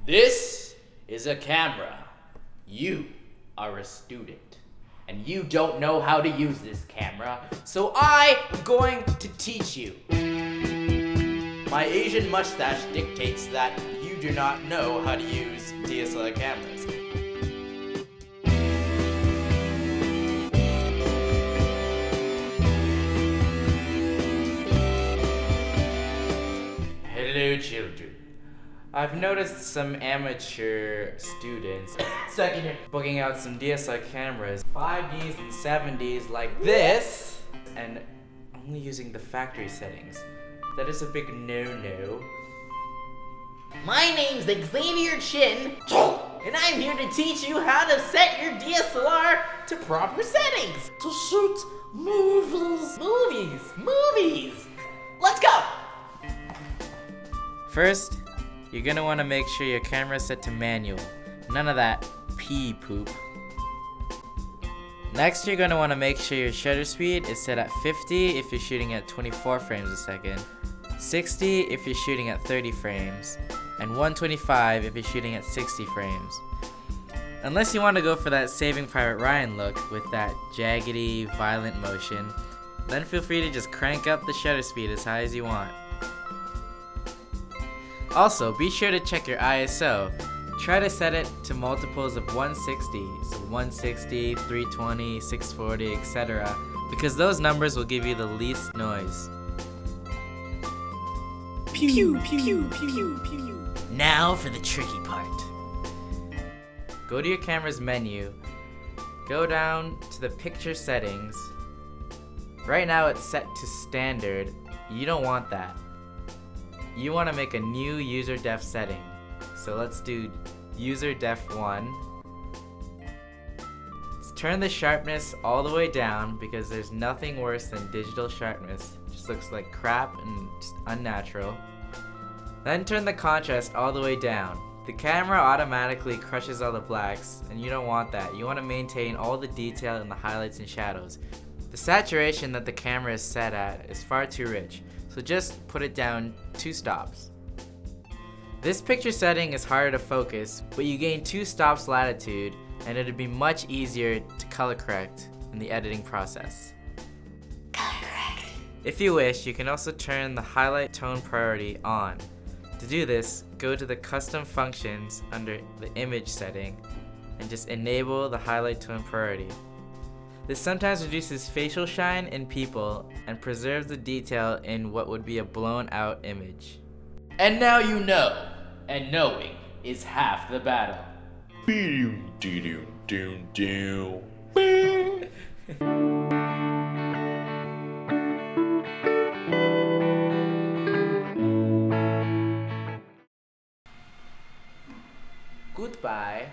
This is a camera. You are a student, and you don't know how to use this camera, so I am going to teach you. My Asian mustache dictates that you do not know how to use DSLR cameras. Hello, children. I've noticed some amateur students, second year, booking out some DSLR cameras, 5Ds and 7Ds like this, and only using the factory settings. That is a big no-no. My name's Xavier Chin, and I'm here to teach you how to set your DSLR to proper settings to shoot movies. Let's go! First, you're gonna want to make sure your camera is set to manual. None of that pee poop. Next, you're gonna want to make sure your shutter speed is set at 50 if you're shooting at 24 frames a second, 60 if you're shooting at 30 frames, and 125 if you're shooting at 60 frames. Unless you want to go for that Saving Private Ryan look with that jaggedy, violent motion, then feel free to just crank up the shutter speed as high as you want. Also, be sure to check your ISO. Try to set it to multiples of 160, so 160, 320, 640, etc. because those numbers will give you the least noise. Pew, pew, pew, pew. Now for the tricky part. Go to your camera's menu, go down to the picture settings. Right now it's set to standard. You don't want that. You want to make a new user def setting. So let's do user def 1. Let's turn the sharpness all the way down because there's nothing worse than digital sharpness. It just looks like crap and just unnatural. Then turn the contrast all the way down. The camera automatically crushes all the blacks, and you don't want that. You want to maintain all the detail in the highlights and shadows. The saturation that the camera is set at is far too rich, so just put it down 2 stops. This picture setting is harder to focus, but you gain 2 stops latitude, and it'll be much easier to color correct in the editing process. Color correct. If you wish, you can also turn the highlight tone priority on. To do this, go to the custom functions under the image setting and just enable the highlight tone priority. This sometimes reduces facial shine in people and preserves the detail in what would be a blown out image. And now you know, and knowing is half the battle. Goodbye.